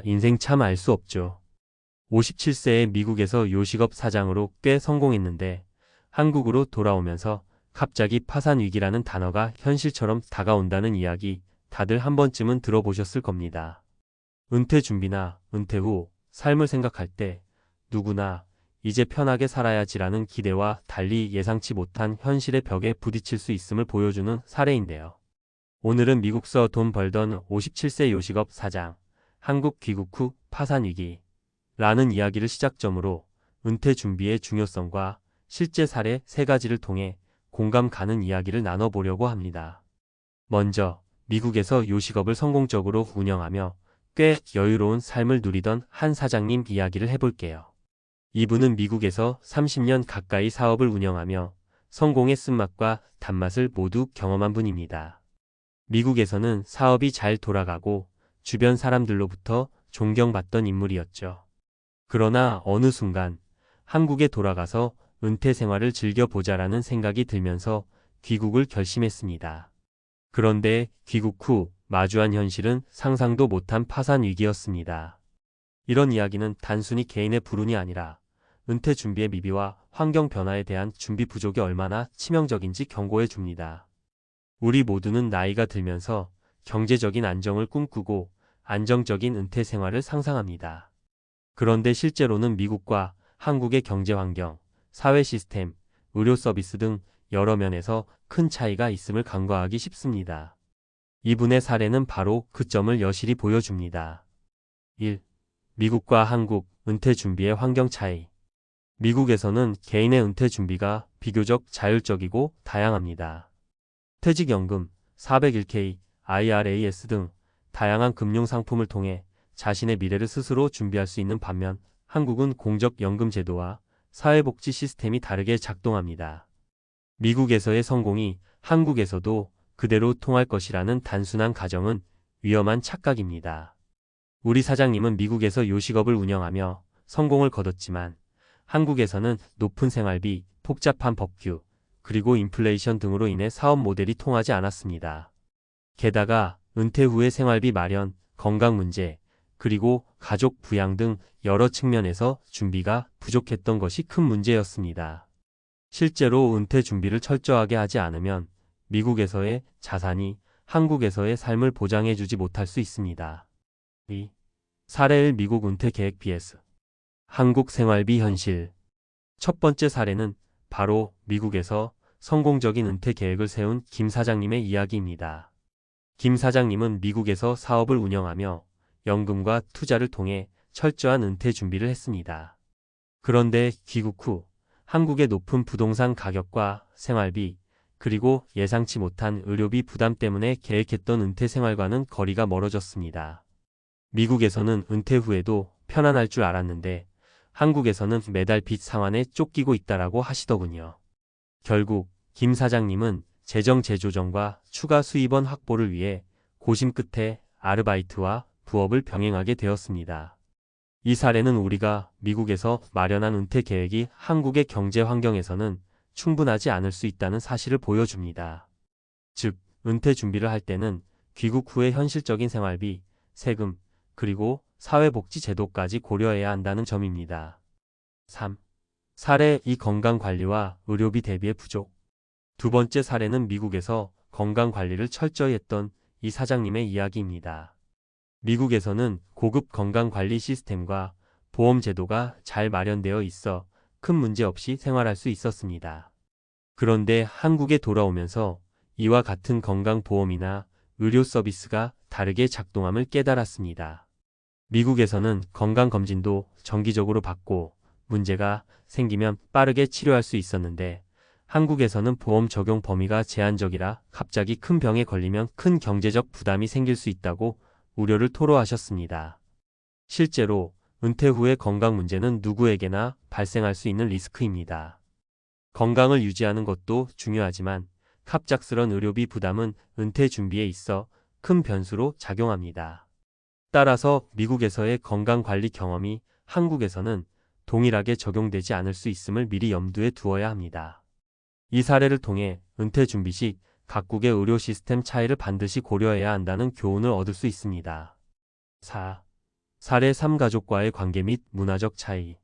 인생 참 알 수 없죠. 57세에 미국에서 요식업 사장으로 꽤 성공했는데 한국으로 돌아오면서 갑자기 파산 위기라는 단어가 현실처럼 다가온다는 이야기 다들 한 번쯤은 들어보셨을 겁니다. 은퇴 준비나 은퇴 후 삶을 생각할 때 누구나 이제 편하게 살아야지라는 기대와 달리 예상치 못한 현실의 벽에 부딪힐 수 있음을 보여주는 사례인데요. 오늘은 미국서 돈 벌던 57세 요식업 사장, 한국 귀국 후 파산 위기 라는 이야기를 시작점으로 은퇴 준비의 중요성과 실제 사례 세 가지를 통해 공감 가는 이야기를 나눠보려고 합니다. 먼저 미국에서 요식업을 성공적으로 운영하며 꽤 여유로운 삶을 누리던 한 사장님 이야기를 해볼게요. 이분은 미국에서 30년 가까이 사업을 운영하며 성공의 쓴맛과 단맛을 모두 경험한 분입니다. 미국에서는 사업이 잘 돌아가고 주변 사람들로부터 존경받던 인물이었죠. 그러나 어느 순간 한국에 돌아가서 은퇴 생활을 즐겨보자라는 생각이 들면서 귀국을 결심했습니다. 그런데 귀국 후 마주한 현실은 상상도 못한 파산 위기였습니다. 이런 이야기는 단순히 개인의 불운이 아니라 은퇴 준비의 미비와 환경 변화에 대한 준비 부족이 얼마나 치명적인지 경고해 줍니다. 우리 모두는 나이가 들면서 경제적인 안정을 꿈꾸고 안정적인 은퇴 생활을 상상합니다. 그런데 실제로는 미국과 한국의 경제 환경, 사회 시스템, 의료 서비스 등 여러 면에서 큰 차이가 있음을 간과하기 쉽습니다. 이분의 사례는 바로 그 점을 여실히 보여줍니다. 1. 미국과 한국 은퇴 준비의 환경 차이. 미국에서는 개인의 은퇴 준비가 비교적 자율적이고 다양합니다. 퇴직연금, 401k, IRAS 등 다양한 금융 상품을 통해 자신의 미래를 스스로 준비할 수 있는 반면 한국은 공적연금 제도와 사회복지 시스템이 다르게 작동합니다. 미국에서의 성공이 한국에서도 그대로 통할 것이라는 단순한 가정은 위험한 착각입니다. 우리 사장님은 미국에서 요식업을 운영하며 성공을 거뒀지만 한국에서는 높은 생활비, 복잡한 법규, 그리고 인플레이션 등으로 인해 사업 모델이 통하지 않았습니다. 게다가 은퇴 후의 생활비 마련, 건강 문제, 그리고 가족 부양 등 여러 측면에서 준비가 부족했던 것이 큰 문제였습니다. 실제로 은퇴 준비를 철저하게 하지 않으면 미국에서의 자산이 한국에서의 삶을 보장해주지 못할 수 있습니다. 2. 사례 1 미국 은퇴 계획 vs 한국 생활비 현실. 첫 번째 사례는 바로 미국에서 성공적인 은퇴 계획을 세운 김 사장님의 이야기입니다. 김 사장님은 미국에서 사업을 운영하며 연금과 투자를 통해 철저한 은퇴 준비를 했습니다. 그런데 귀국 후 한국의 높은 부동산 가격과 생활비, 그리고 예상치 못한 의료비 부담 때문에 계획했던 은퇴 생활과는 거리가 멀어졌습니다. 미국에서는 은퇴 후에도 편안할 줄 알았는데 한국에서는 매달 빚 상환에 쫓기고 있다라고 하시더군요. 결국 김 사장님은 재정 재조정과 추가 수입원 확보를 위해 고심 끝에 아르바이트와 부업을 병행하게 되었습니다. 이 사례는 우리가 미국에서 마련한 은퇴 계획이 한국의 경제 환경에서는 충분하지 않을 수 있다는 사실을 보여줍니다. 즉, 은퇴 준비를 할 때는 귀국 후의 현실적인 생활비, 세금, 그리고 사회복지 제도까지 고려해야 한다는 점입니다. 3. 사례 2 건강관리와 의료비 대비의 부족. 두 번째 사례는 미국에서 건강관리를 철저히 했던 이 사장님의 이야기입니다. 미국에서는 고급 건강관리 시스템과 보험 제도가 잘 마련되어 있어 큰 문제 없이 생활할 수 있었습니다. 그런데 한국에 돌아오면서 이와 같은 건강보험이나 의료 서비스가 다르게 작동함을 깨달았습니다. 미국에서는 건강검진도 정기적으로 받고 문제가 생기면 빠르게 치료할 수 있었는데 한국에서는 보험 적용 범위가 제한적이라 갑자기 큰 병에 걸리면 큰 경제적 부담이 생길 수 있다고 우려를 토로하셨습니다. 실제로 은퇴 후의 건강 문제는 누구에게나 발생할 수 있는 리스크입니다. 건강을 유지하는 것도 중요하지만 갑작스런 의료비 부담은 은퇴 준비에 있어 큰 변수로 작용합니다. 따라서 미국에서의 건강관리 경험이 한국에서는 동일하게 적용되지 않을 수 있음을 미리 염두에 두어야 합니다. 이 사례를 통해 은퇴 준비 시 각국의 의료 시스템 차이를 반드시 고려해야 한다는 교훈을 얻을 수 있습니다. 4. 사례 3. 가족과의 관계 및 문화적 차이.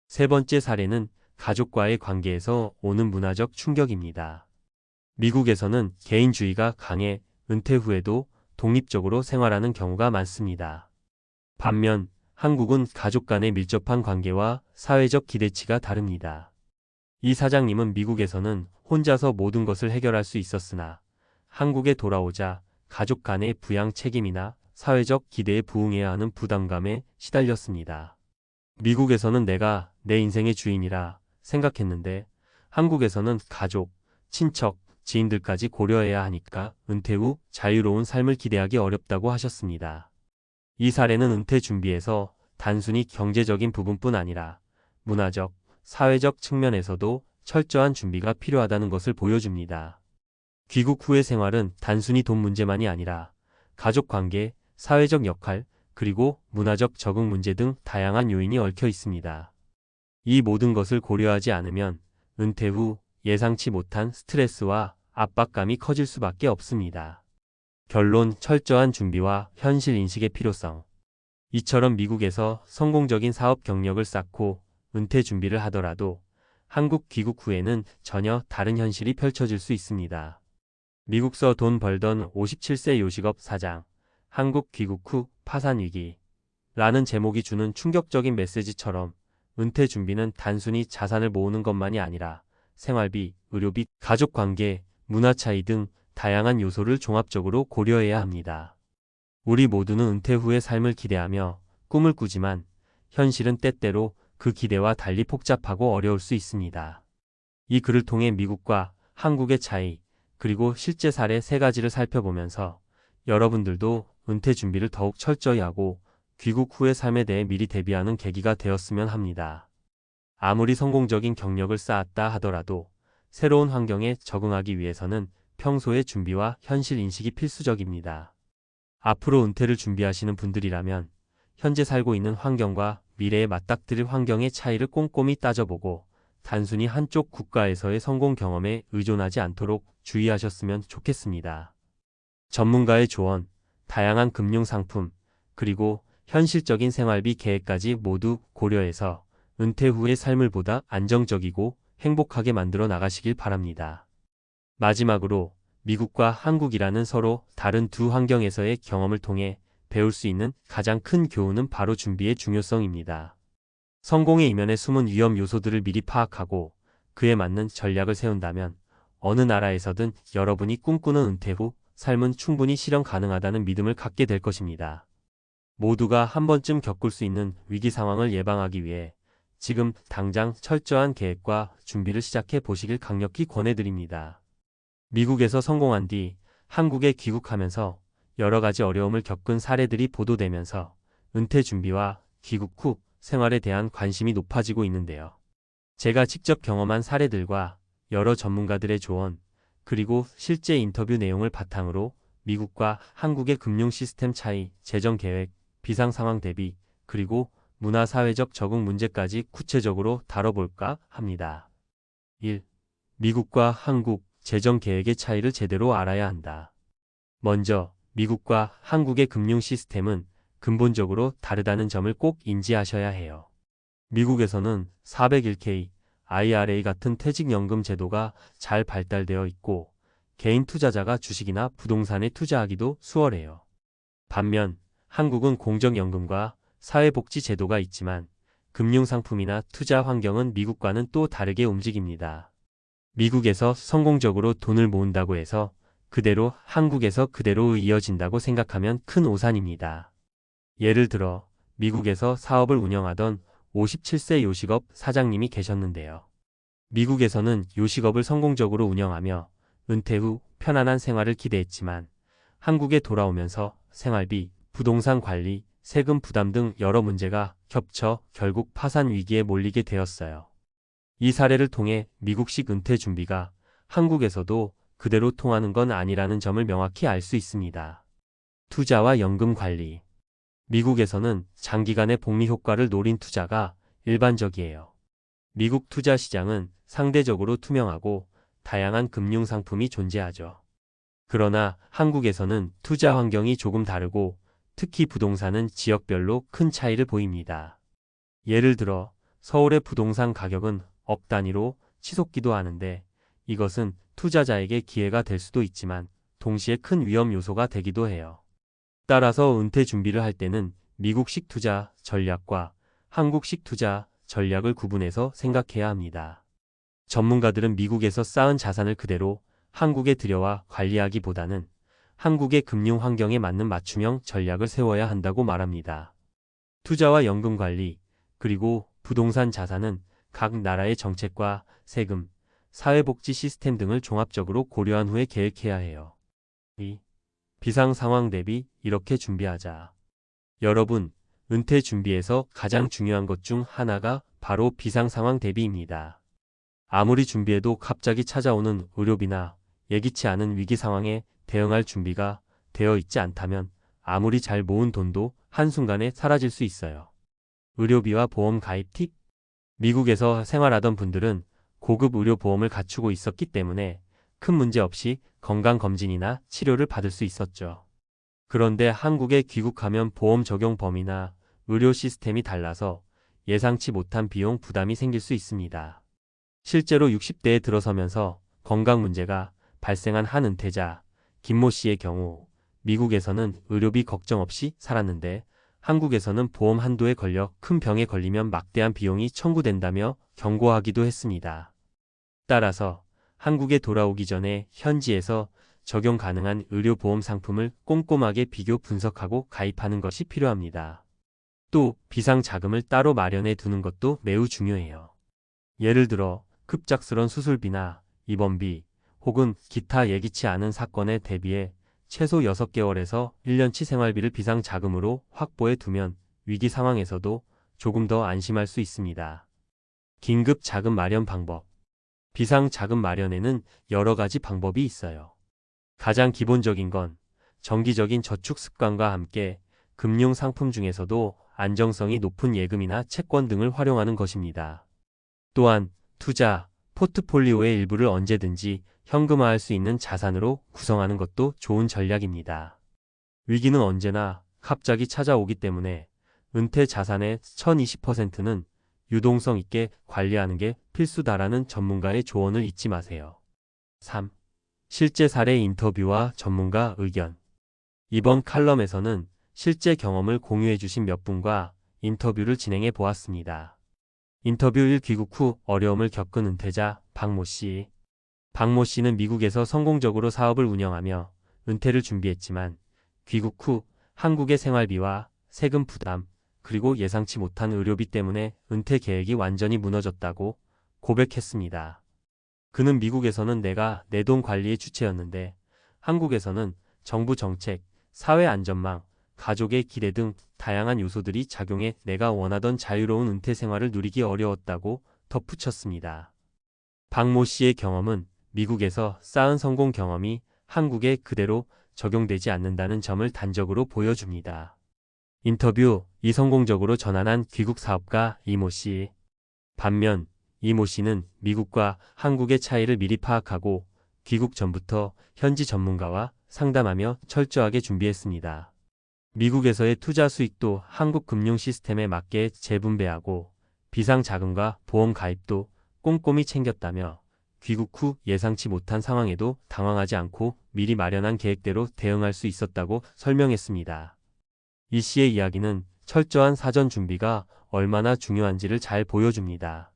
세 번째 사례는 가족과의 관계에서 오는 문화적 충격입니다. 미국에서는 개인주의가 강해 은퇴 후에도 독립적으로 생활하는 경우가 많습니다. 반면 한국은 가족 간의 밀접한 관계와 사회적 기대치가 다릅니다. 이 사장님은 미국에서는 혼자서 모든 것을 해결할 수 있었으나 한국에 돌아오자 가족 간의 부양 책임이나 사회적 기대에 부응해야 하는 부담감에 시달렸습니다. 미국에서는 내가 내 인생의 주인이라 생각했는데 한국에서는 가족, 친척, 지인들까지 고려해야 하니까 은퇴 후 자유로운 삶을 기대하기 어렵다고 하셨습니다. 이 사례는 은퇴 준비에서 단순히 경제적인 부분뿐 아니라 문화적, 사회적 측면에서도 철저한 준비가 필요하다는 것을 보여줍니다. 귀국 후의 생활은 단순히 돈 문제만이 아니라 가족 관계, 사회적 역할, 그리고 문화적 적응 문제 등 다양한 요인이 얽혀 있습니다. 이 모든 것을 고려하지 않으면 은퇴 후 예상치 못한 스트레스와 압박감이 커질 수밖에 없습니다. 결론, 철저한 준비와 현실 인식의 필요성. 이처럼 미국에서 성공적인 사업 경력을 쌓고 은퇴 준비를 하더라도 한국 귀국 후에는 전혀 다른 현실이 펼쳐질 수 있습니다. 미국서 돈 벌던 57세 요식업 사장, 한국 귀국 후 파산 위기 라는 제목이 주는 충격적인 메시지처럼 은퇴 준비는 단순히 자산을 모으는 것만이 아니라 생활비, 의료비, 가족관계, 문화 차이 등 다양한 요소를 종합적으로 고려해야 합니다. 우리 모두는 은퇴 후의 삶을 기대하며 꿈을 꾸지만 현실은 때때로 그 기대와 달리 복잡하고 어려울 수 있습니다. 이 글을 통해 미국과 한국의 차이, 그리고 실제 사례 3가지를 살펴보면서 여러분들도 은퇴 준비를 더욱 철저히 하고 귀국 후의 삶에 대해 미리 대비하는 계기가 되었으면 합니다. 아무리 성공적인 경력을 쌓았다 하더라도 새로운 환경에 적응하기 위해서는 평소의 준비와 현실 인식이 필수적입니다. 앞으로 은퇴를 준비하시는 분들이라면 현재 살고 있는 환경과 미래에 맞닥뜨릴 환경의 차이를 꼼꼼히 따져보고 단순히 한쪽 국가에서의 성공 경험에 의존하지 않도록 주의하셨으면 좋겠습니다. 전문가의 조언, 다양한 금융 상품, 그리고 현실적인 생활비 계획까지 모두 고려해서 은퇴 후의 삶을 보다 안정적이고 행복하게 만들어 나가시길 바랍니다. 마지막으로 미국과 한국이라는 서로 다른 두 환경에서의 경험을 통해 배울 수 있는 가장 큰 교훈은 바로 준비의 중요성입니다. 성공의 이면에 숨은 위험 요소들을 미리 파악하고 그에 맞는 전략을 세운다면 어느 나라에서든 여러분이 꿈꾸는 은퇴 후 삶은 충분히 실현 가능하다는 믿음을 갖게 될 것입니다. 모두가 한 번쯤 겪을 수 있는 위기 상황을 예방하기 위해 지금 당장 철저한 계획과 준비를 시작해 보시길 강력히 권해드립니다. 미국에서 성공한 뒤 한국에 귀국하면서 여러 가지 어려움을 겪은 사례들이 보도되면서 은퇴 준비와 귀국 후 생활에 대한 관심이 높아지고 있는데요. 제가 직접 경험한 사례들과 여러 전문가들의 조언, 그리고 실제 인터뷰 내용을 바탕으로 미국과 한국의 금융 시스템 차이, 재정 계획, 비상 상황 대비, 그리고 문화 사회적 적응 문제까지 구체적으로 다뤄볼까 합니다. 1. 미국과 한국 재정 계획의 차이를 제대로 알아야 한다. 먼저 미국과 한국의 금융 시스템은 근본적으로 다르다는 점을 꼭 인지하셔야 해요. 미국에서는 401k, IRA 같은 퇴직연금 제도가 잘 발달되어 있고 개인 투자자가 주식이나 부동산에 투자하기도 수월해요. 반면 한국은 공적연금과 사회복지 제도가 있지만 금융상품이나 투자 환경은 미국과는 또 다르게 움직입니다. 미국에서 성공적으로 돈을 모은다고 해서 그대로 한국에서 그대로 이어진다고 생각하면 큰 오산입니다. 예를 들어 미국에서 사업을 운영하던 57세 요식업 사장님이 계셨는데요. 미국에서는 요식업을 성공적으로 운영하며 은퇴 후 편안한 생활을 기대했지만 한국에 돌아오면서 생활비, 부동산 관리, 세금 부담 등 여러 문제가 겹쳐 결국 파산 위기에 몰리게 되었어요. 이 사례를 통해 미국식 은퇴 준비가 한국에서도 그대로 통하는 건 아니라는 점을 명확히 알 수 있습니다. 투자와 연금 관리. 미국에서는 장기간의 복리 효과를 노린 투자가 일반적이에요. 미국 투자 시장은 상대적으로 투명하고 다양한 금융 상품이 존재하죠. 그러나 한국에서는 투자 환경이 조금 다르고 특히 부동산은 지역별로 큰 차이를 보입니다. 예를 들어 서울의 부동산 가격은 억 단위로 치솟기도 하는데 이것은 투자자에게 기회가 될 수도 있지만 동시에 큰 위험 요소가 되기도 해요. 따라서 은퇴 준비를 할 때는 미국식 투자 전략과 한국식 투자 전략을 구분해서 생각해야 합니다. 전문가들은 미국에서 쌓은 자산을 그대로 한국에 들여와 관리하기보다는 한국의 금융 환경에 맞는 맞춤형 전략을 세워야 한다고 말합니다. 투자와 연금 관리, 그리고 부동산 자산은 각 나라의 정책과 세금, 사회복지 시스템 등을 종합적으로 고려한 후에 계획해야 해요. 2. 비상 상황 대비 이렇게 준비하자. 여러분, 은퇴 준비에서 가장 중요한 것 중 하나가 바로 비상 상황 대비입니다. 아무리 준비해도 갑자기 찾아오는 의료비나 예기치 않은 위기 상황에 대응할 준비가 되어 있지 않다면 아무리 잘 모은 돈도 한순간에 사라질 수 있어요. 의료비와 보험 가입 팁. 미국에서 생활하던 분들은 고급 의료보험을 갖추고 있었기 때문에 큰 문제 없이 건강검진이나 치료를 받을 수 있었죠. 그런데 한국에 귀국하면 보험 적용 범위나 의료 시스템이 달라서 예상치 못한 비용 부담이 생길 수 있습니다. 실제로 60대에 들어서면서 건강 문제가 발생한 한 은퇴자, 김모 씨의 경우 미국에서는 의료비 걱정 없이 살았는데 한국에서는 보험 한도에 걸려 큰 병에 걸리면 막대한 비용이 청구된다며 경고하기도 했습니다. 따라서 한국에 돌아오기 전에 현지에서 적용 가능한 의료보험 상품을 꼼꼼하게 비교 분석하고 가입하는 것이 필요합니다. 또 비상자금을 따로 마련해 두는 것도 매우 중요해요. 예를 들어 급작스런 수술비나 입원비 혹은 기타 예기치 않은 사건에 대비해 최소 6개월에서 1년치 생활비를 비상자금으로 확보해 두면 위기 상황에서도 조금 더 안심할 수 있습니다. 긴급 자금 마련 방법. 비상자금 마련에는 여러 가지 방법이 있어요. 가장 기본적인 건 정기적인 저축 습관과 함께 금융 상품 중에서도 안정성이 높은 예금이나 채권 등을 활용하는 것입니다. 또한 투자, 포트폴리오의 일부를 언제든지 현금화할 수 있는 자산으로 구성하는 것도 좋은 전략입니다. 위기는 언제나 갑자기 찾아오기 때문에 은퇴 자산의 1020%는 유동성 있게 관리하는 게 필수다라는 전문가의 조언을 잊지 마세요. 3. 실제 사례 인터뷰와 전문가 의견. 이번 칼럼에서는 실제 경험을 공유해 주신 몇 분과 인터뷰를 진행해 보았습니다. 인터뷰 1. 귀국 후 어려움을 겪은 은퇴자 박모 씨. 박모 씨는 미국에서 성공적으로 사업을 운영하며 은퇴를 준비했지만 귀국 후 한국의 생활비와 세금 부담, 그리고 예상치 못한 의료비 때문에 은퇴 계획이 완전히 무너졌다고 고백했습니다. 그는 미국에서는 내가 내 돈 관리의 주체였는데 한국에서는 정부 정책, 사회 안전망, 가족의 기대 등 다양한 요소들이 작용해 내가 원하던 자유로운 은퇴 생활을 누리기 어려웠다고 덧붙였습니다. 박모 씨의 경험은 미국에서 쌓은 성공 경험이 한국에 그대로 적용되지 않는다는 점을 단적으로 보여줍니다. 인터뷰. 이 성공적으로 전환한 귀국 사업가 이모 씨. 반면 이모 씨는 미국과 한국의 차이를 미리 파악하고 귀국 전부터 현지 전문가와 상담하며 철저하게 준비했습니다. 미국에서의 투자 수익도 한국 금융 시스템에 맞게 재분배하고 비상자금과 보험 가입도 꼼꼼히 챙겼다며 귀국 후 예상치 못한 상황에도 당황하지 않고 미리 마련한 계획대로 대응할 수 있었다고 설명했습니다. 이 씨의 이야기는 철저한 사전 준비가 얼마나 중요한지를 잘 보여줍니다.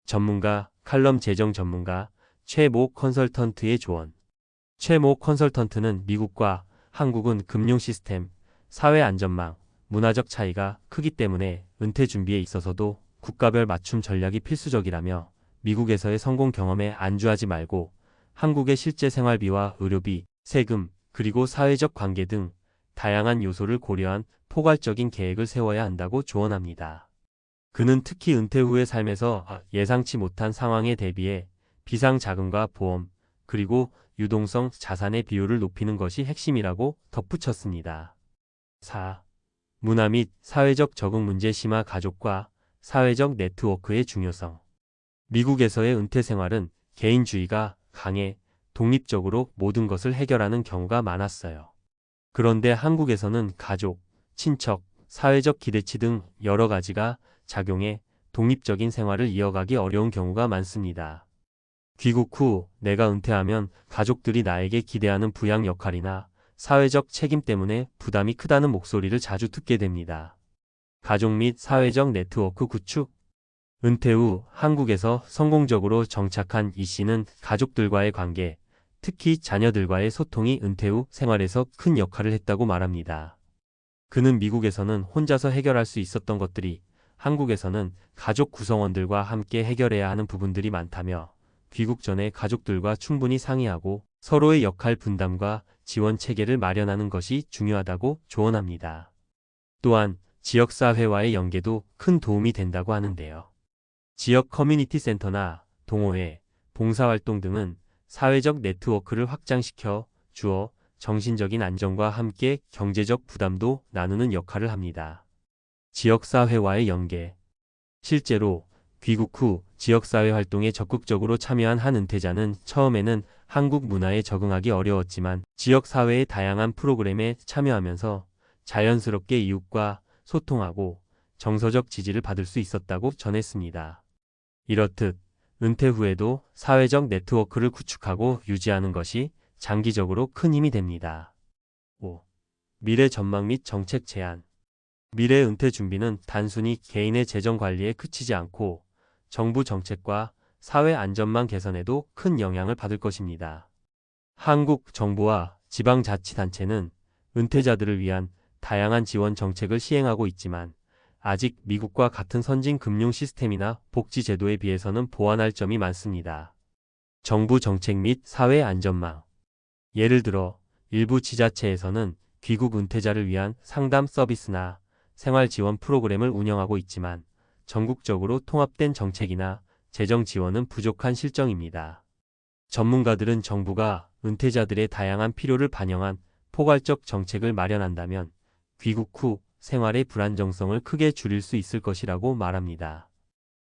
전문가, 칼럼 재정 전문가, 최모 컨설턴트의 조언. 최모 컨설턴트는 미국과 한국은 금융 시스템, 사회 안전망, 문화적 차이가 크기 때문에 은퇴 준비에 있어서도 국가별 맞춤 전략이 필수적이라며 미국에서의 성공 경험에 안주하지 말고 한국의 실제 생활비와 의료비, 세금, 그리고 사회적 관계 등 다양한 요소를 고려한 포괄적인 계획을 세워야 한다고 조언합니다. 그는 특히 은퇴 후의 삶에서 예상치 못한 상황에 대비해 비상자금과 보험, 그리고 유동성 자산의 비율을 높이는 것이 핵심이라고 덧붙였습니다. 4. 문화 및 사회적 적응 문제 심화 가족과 사회적 네트워크의 중요성. 미국에서의 은퇴 생활은 개인주의가 강해 독립적으로 모든 것을 해결하는 경우가 많았어요. 그런데 한국에서는 가족, 친척, 사회적 기대치 등 여러 가지가 작용해 독립적인 생활을 이어가기 어려운 경우가 많습니다. 귀국 후 내가 은퇴하면 가족들이 나에게 기대하는 부양 역할이나 사회적 책임 때문에 부담이 크다는 목소리를 자주 듣게 됩니다. 가족 및 사회적 네트워크 구축. 은퇴 후 한국에서 성공적으로 정착한 이 씨는 가족들과의 관계, 특히 자녀들과의 소통이 은퇴 후 생활에서 큰 역할을 했다고 말합니다. 그는 미국에서는 혼자서 해결할 수 있었던 것들이 한국에서는 가족 구성원들과 함께 해결해야 하는 부분들이 많다며 귀국 전에 가족들과 충분히 상의하고 서로의 역할 분담과 지원 체계를 마련하는 것이 중요하다고 조언합니다. 또한 지역사회와의 연계도 큰 도움이 된다고 하는데요. 지역 커뮤니티 센터나 동호회, 봉사활동 등은 사회적 네트워크를 확장시켜 주어 정신적인 안정과 함께 경제적 부담도 나누는 역할을 합니다. 지역사회와의 연계. 실제로 귀국 후 지역사회 활동에 적극적으로 참여한 한 은퇴자는 처음에는 한국 문화에 적응하기 어려웠지만 지역사회의 다양한 프로그램에 참여하면서 자연스럽게 이웃과 소통하고 정서적 지지를 받을 수 있었다고 전했습니다. 이렇듯 은퇴 후에도 사회적 네트워크를 구축하고 유지하는 것이 장기적으로 큰 힘이 됩니다. 5. 미래 전망 및 정책 제안. 미래 은퇴 준비는 단순히 개인의 재정 관리에 그치지 않고 정부 정책과 사회 안전망 개선에도 큰 영향을 받을 것입니다. 한국 정부와 지방자치단체는 은퇴자들을 위한 다양한 지원 정책을 시행하고 있지만 아직 미국과 같은 선진 금융 시스템이나 복지 제도에 비해서는 보완할 점이 많습니다. 정부 정책 및 사회 안전망. 예를 들어 일부 지자체에서는 귀국 은퇴자를 위한 상담 서비스나 생활 지원 프로그램을 운영하고 있지만 전국적으로 통합된 정책이나 재정 지원은 부족한 실정입니다. 전문가들은 정부가 은퇴자들의 다양한 필요를 반영한 포괄적 정책을 마련한다면 귀국 후 생활의 불안정성을 크게 줄일 수 있을 것이라고 말합니다.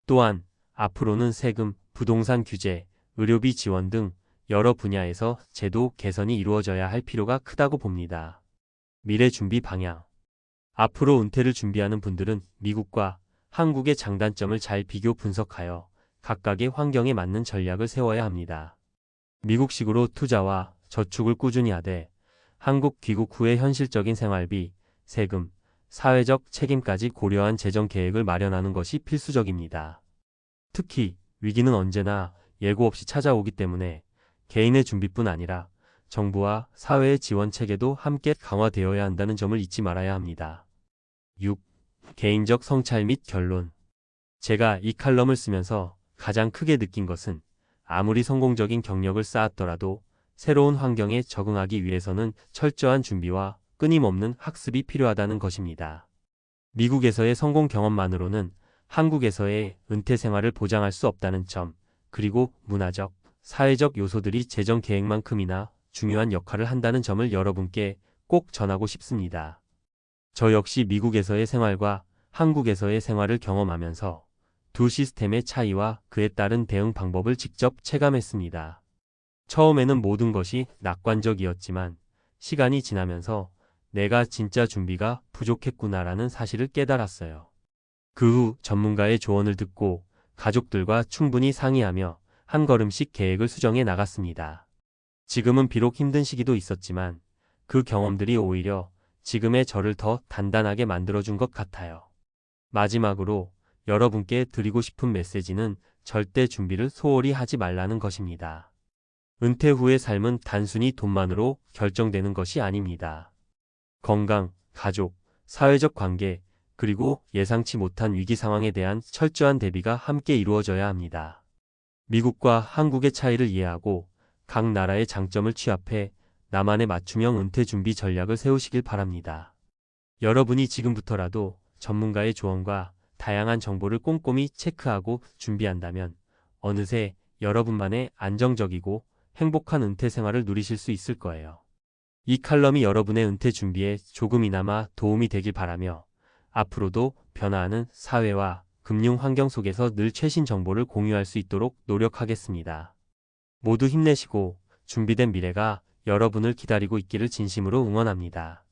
또한 앞으로는 세금, 부동산 규제, 의료비 지원 등 여러 분야에서 제도 개선이 이루어져야 할 필요가 크다고 봅니다. 미래 준비 방향. 앞으로 은퇴를 준비하는 분들은 미국과 한국의 장단점을 잘 비교 분석하여 각각의 환경에 맞는 전략을 세워야 합니다. 미국식으로 투자와 저축을 꾸준히 하되 한국 귀국 후의 현실적인 생활비, 세금, 사회적 책임까지 고려한 재정 계획을 마련하는 것이 필수적입니다. 특히 위기는 언제나 예고 없이 찾아오기 때문에 개인의 준비뿐 아니라 정부와 사회의 지원 체계도 함께 강화되어야 한다는 점을 잊지 말아야 합니다. 6. 개인적 성찰 및 결론. 제가 이 칼럼을 쓰면서 가장 크게 느낀 것은 아무리 성공적인 경력을 쌓았더라도 새로운 환경에 적응하기 위해서는 철저한 준비와 끊임없는 학습이 필요하다는 것입니다. 미국에서의 성공 경험만으로는 한국에서의 은퇴 생활을 보장할 수 없다는 점, 그리고 문화적, 사회적 요소들이 재정 계획만큼이나 중요한 역할을 한다는 점을 여러분께 꼭 전하고 싶습니다. 저 역시 미국에서의 생활과 한국에서의 생활을 경험하면서 두 시스템의 차이와 그에 따른 대응 방법을 직접 체감했습니다. 처음에는 모든 것이 낙관적이었지만 시간이 지나면서 내가 진짜 준비가 부족했구나라는 사실을 깨달았어요. 그 후 전문가의 조언을 듣고 가족들과 충분히 상의하며 한 걸음씩 계획을 수정해 나갔습니다. 지금은 비록 힘든 시기도 있었지만 그 경험들이 오히려 지금의 저를 더 단단하게 만들어준 것 같아요. 마지막으로 여러분께 드리고 싶은 메시지는 절대 준비를 소홀히 하지 말라는 것입니다. 은퇴 후의 삶은 단순히 돈만으로 결정되는 것이 아닙니다. 건강, 가족, 사회적 관계, 그리고 예상치 못한 위기 상황에 대한 철저한 대비가 함께 이루어져야 합니다. 미국과 한국의 차이를 이해하고 각 나라의 장점을 취합해 나만의 맞춤형 은퇴 준비 전략을 세우시길 바랍니다. 여러분이 지금부터라도 전문가의 조언과 다양한 정보를 꼼꼼히 체크하고 준비한다면 어느새 여러분만의 안정적이고 행복한 은퇴 생활을 누리실 수 있을 거예요. 이 칼럼이 여러분의 은퇴 준비에 조금이나마 도움이 되길 바라며 앞으로도 변화하는 사회와 금융 환경 속에서 늘 최신 정보를 공유할 수 있도록 노력하겠습니다. 모두 힘내시고 준비된 미래가 여러분을 기다리고 있기를 진심으로 응원합니다.